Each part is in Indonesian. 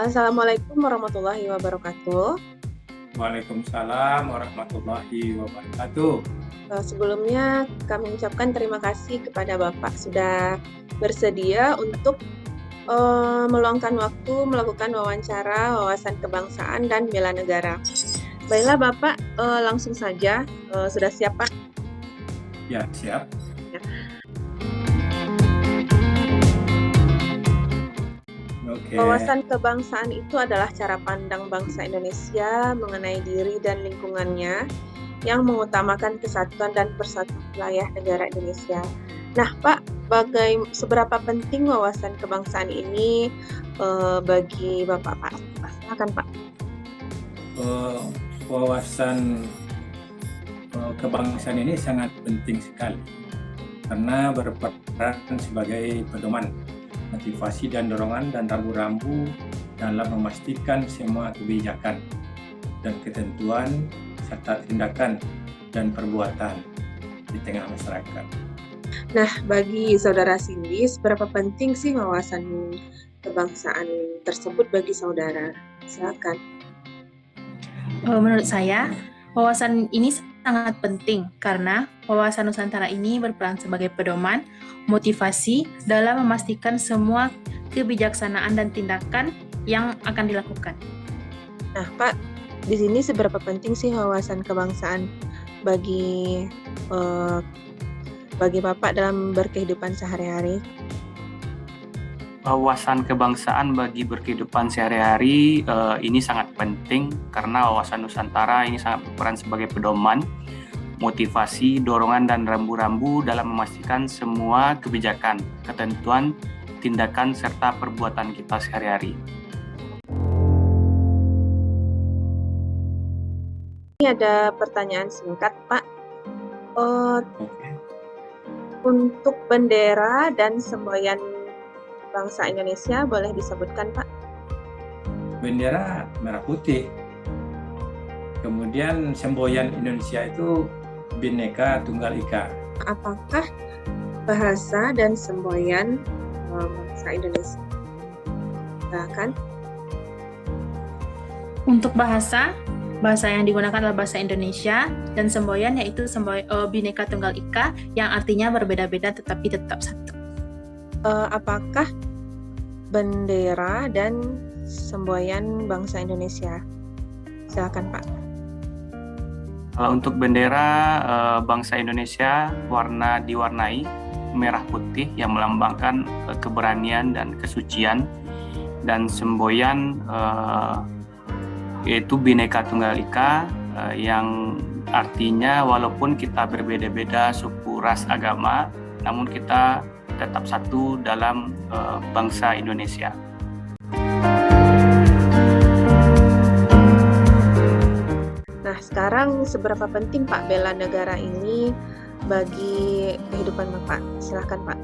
Assalamualaikum warahmatullahi wabarakatuh. Waalaikumsalam warahmatullahi wabarakatuh. Sebelumnya kami ucapkan terima kasih kepada Bapak sudah bersedia untuk meluangkan waktu melakukan wawancara wawasan kebangsaan dan bela negara. Baiklah Bapak, langsung saja. Sudah siap Pak? Ya, siap. Ya. Oke. Wawasan kebangsaan itu adalah cara pandang bangsa Indonesia mengenai diri dan lingkungannya yang mengutamakan kesatuan dan persatuan wilayah negara Indonesia. Nah, Pak, seberapa penting wawasan kebangsaan ini bagi Bapak, Pak? Silakan, Pak. Wawasan kebangsaan ini sangat penting sekali karena berperan sebagai pedoman, motivasi dan dorongan dan rambu-rambu dalam memastikan semua kebijakan dan ketentuan serta tindakan dan perbuatan di tengah masyarakat. Nah, bagi saudara Cindy, seberapa penting sih wawasan kebangsaan tersebut bagi saudara? Silakan. Menurut saya, wawasan ini sangat penting karena wawasan Nusantara ini berperan sebagai pedoman, motivasi dalam memastikan semua kebijaksanaan dan tindakan yang akan dilakukan. Nah, Pak, di sini seberapa penting sih wawasan kebangsaan bagi Bapak dalam berkehidupan sehari-hari? Wawasan kebangsaan bagi berkehidupan sehari-hari ini sangat penting karena wawasan Nusantara ini sangat berperan sebagai pedoman, motivasi, dorongan, dan rambu-rambu dalam memastikan semua kebijakan, ketentuan, tindakan, serta perbuatan kita sehari-hari. Ini ada pertanyaan singkat, Pak. Untuk bendera dan semboyan bangsa Indonesia boleh disebutkan, Pak? Bendera merah putih. Kemudian semboyan Indonesia itu Bhinneka Tunggal Ika. Apakah bahasa dan semboyan bangsa Indonesia? Silakan. Untuk bahasa yang digunakan adalah bahasa Indonesia dan semboyan yaitu Bhinneka Tunggal Ika yang artinya berbeda-beda tetapi tetap satu. Apakah bendera dan semboyan bangsa Indonesia? Silakan, Pak. Untuk bendera bangsa Indonesia diwarnai merah putih yang melambangkan keberanian dan kesucian, dan semboyan yaitu Bhinneka Tunggal Ika yang artinya walaupun kita berbeda-beda suku, ras, agama, namun kita tetap satu dalam bangsa Indonesia. Nah, sekarang seberapa penting Pak bela negara ini bagi kehidupan Bapak? Silakan, Pak.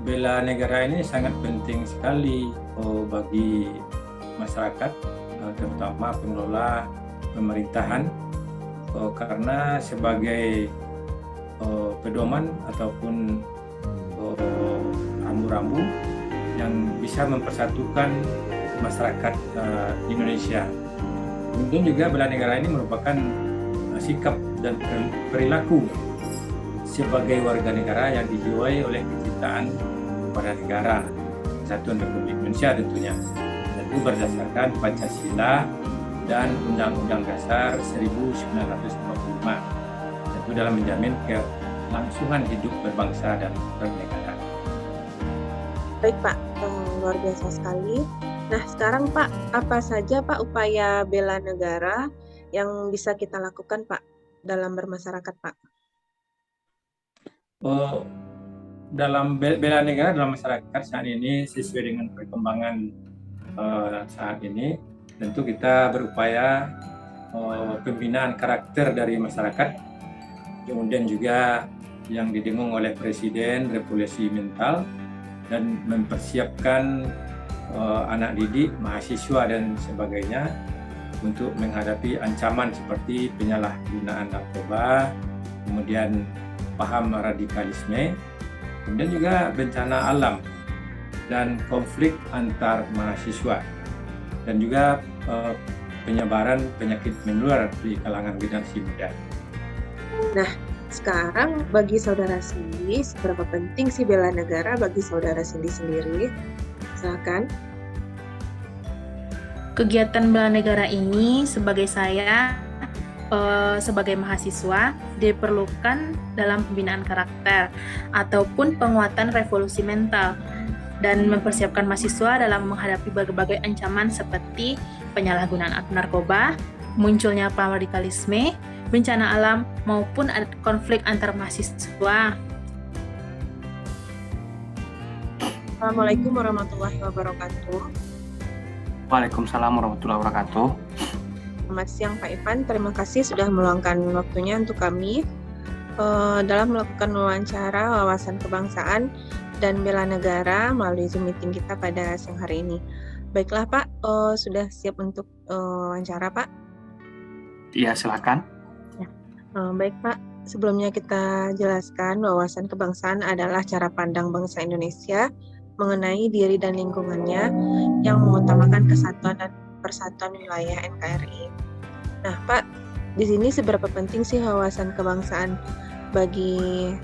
Bela negara ini sangat penting sekali bagi masyarakat, terutama pengelola pemerintahan, karena sebagai pedoman ataupun rambu-rambu yang bisa mempersatukan masyarakat Indonesia. Kemudian juga bela negara ini merupakan sikap dan perilaku sebagai warga negara yang dijiwai oleh kecintaan pada negara Kesatuan Republik Indonesia tentunya, tentu berdasarkan Pancasila dan Undang-Undang Dasar 1945, tentu dalam menjamin kelangsungan hidup berbangsa dan bernegara. Baik Pak, luar biasa sekali. Nah sekarang Pak, apa saja Pak upaya bela negara yang bisa kita lakukan Pak dalam bermasyarakat Pak? Dalam bela negara dalam masyarakat saat ini sesuai dengan perkembangan saat ini, tentu kita berupaya pembinaan karakter dari masyarakat, kemudian juga yang didengung oleh Presiden revolusi mental dan mempersiapkan anak didik, mahasiswa dan sebagainya untuk menghadapi ancaman seperti penyalahgunaan narkoba, kemudian paham radikalisme, kemudian juga bencana alam dan konflik antar mahasiswa, dan juga penyebaran penyakit menular di kalangan generasi muda. Nah, sekarang bagi saudara Cindy, seberapa penting sih bela negara bagi saudara Cindy sendiri? Silakan. Kegiatan bela negara ini sebagai saya sebagai mahasiswa diperlukan dalam pembinaan karakter ataupun penguatan revolusi mental dan mempersiapkan mahasiswa dalam menghadapi berbagai ancaman seperti penyalahgunaan narkoba, munculnya paham radikalisme, bencana alam maupun konflik antar mahasiswa. Assalamualaikum warahmatullahi wabarakatuh. Waalaikumsalam warahmatullahi wabarakatuh. Selamat siang Pak Ivan, terima kasih sudah meluangkan waktunya untuk kami dalam melakukan wawancara wawasan kebangsaan dan bela negara melalui Zoom meeting kita pada siang hari ini. Baiklah Pak, sudah siap untuk wawancara Pak? Iya, silakan. Baik Pak, sebelumnya kita jelaskan wawasan kebangsaan adalah cara pandang bangsa Indonesia mengenai diri dan lingkungannya yang mengutamakan kesatuan dan persatuan wilayah NKRI. Nah Pak, di sini seberapa penting sih wawasan kebangsaan bagi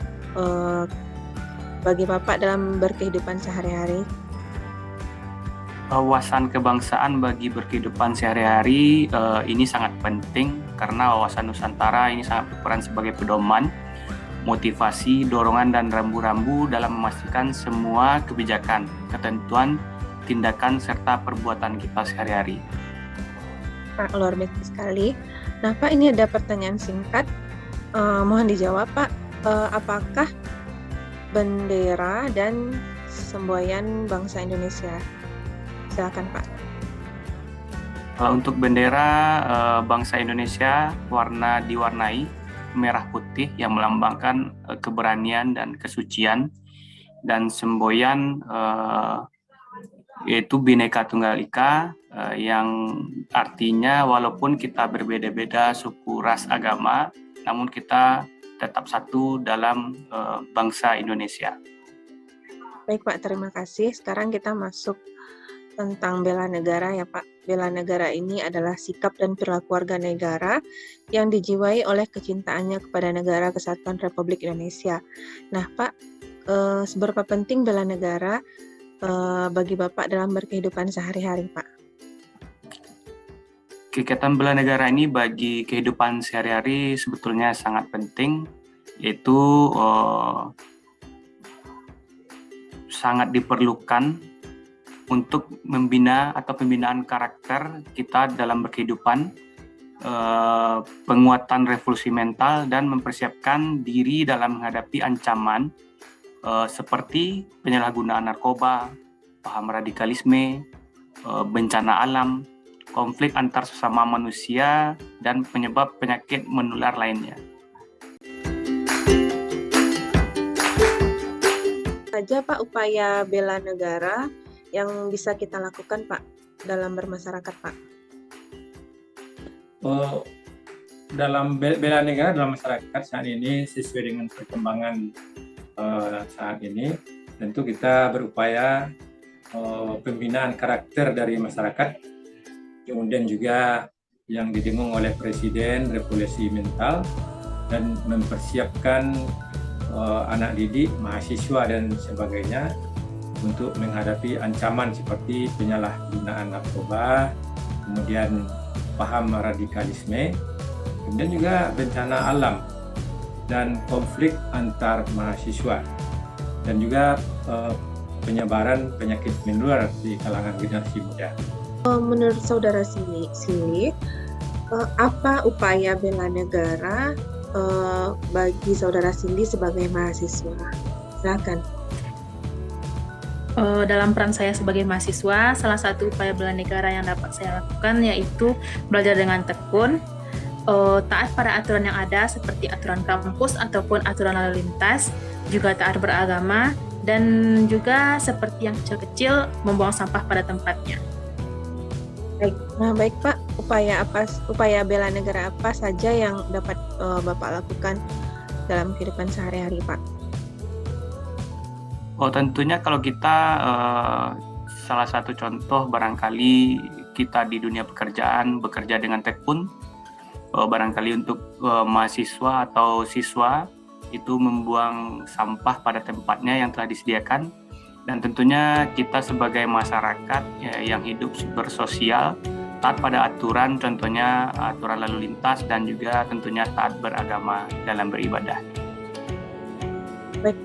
Bapak dalam berkehidupan sehari-hari? Wawasan kebangsaan bagi berkehidupan sehari-hari ini sangat penting karena wawasan Nusantara ini sangat berperan sebagai pedoman, motivasi, dorongan, dan rambu-rambu dalam memastikan semua kebijakan, ketentuan, tindakan, serta perbuatan kita sehari-hari. Pak, luar biasa sekali. Nah Pak, ini ada pertanyaan singkat. Mohon dijawab Pak, apakah bendera dan semboyan bangsa Indonesia? Silakan Pak. Kalau untuk bendera bangsa Indonesia diwarnai merah putih yang melambangkan keberanian dan kesucian, dan semboyan yaitu Bhinneka Tunggal Ika yang artinya walaupun kita berbeda-beda suku, ras, agama, namun kita tetap satu dalam bangsa Indonesia. Baik Pak, terima kasih. Sekarang kita masuk tentang bela negara ya Pak. Bela negara ini adalah sikap dan perilaku warga negara yang dijiwai oleh kecintaannya kepada negara kesatuan Republik Indonesia. Nah Pak, seberapa penting bela negara bagi Bapak dalam berkehidupan sehari-hari Pak? Kegiatan bela negara ini bagi kehidupan sehari-hari sebetulnya sangat penting, yaitu sangat diperlukan untuk membina atau pembinaan karakter kita dalam berkehidupan, penguatan revolusi mental, dan mempersiapkan diri dalam menghadapi ancaman seperti penyalahgunaan narkoba, paham radikalisme, bencana alam, konflik antar sesama manusia, dan penyebab penyakit menular lainnya. Saja Pak upaya bela negara yang bisa kita lakukan Pak dalam bermasyarakat Pak? Dalam bela negara dalam masyarakat saat ini sesuai dengan perkembangan saat ini, tentu kita berupaya pembinaan karakter dari masyarakat, kemudian juga yang didengung oleh Presiden revolusi mental, dan mempersiapkan anak didik, mahasiswa dan sebagainya untuk menghadapi ancaman seperti penyalahgunaan narkoba, kemudian paham radikalisme, kemudian juga bencana alam dan konflik antar mahasiswa, dan juga penyebaran penyakit menular di kalangan generasi muda. Menurut saudara Cindy, apa upaya bela negara bagi saudara Cindy sebagai mahasiswa? Silakan. Dalam peran saya sebagai mahasiswa, salah satu upaya bela negara yang dapat saya lakukan yaitu belajar dengan tekun, taat pada aturan yang ada seperti aturan kampus ataupun aturan lalu lintas, juga taat beragama, dan juga seperti yang kecil-kecil membuang sampah pada tempatnya. Baik Pak, upaya bela negara apa saja yang dapat Bapak lakukan dalam kehidupan sehari-hari Pak? Oh, tentunya kalau kita salah satu contoh barangkali kita di dunia pekerjaan bekerja dengan tekun, barangkali untuk mahasiswa atau siswa itu membuang sampah pada tempatnya yang telah disediakan, dan tentunya kita sebagai masyarakat yang hidup bersosial taat pada aturan, contohnya aturan lalu lintas dan juga tentunya taat beragama dalam beribadah. Baik,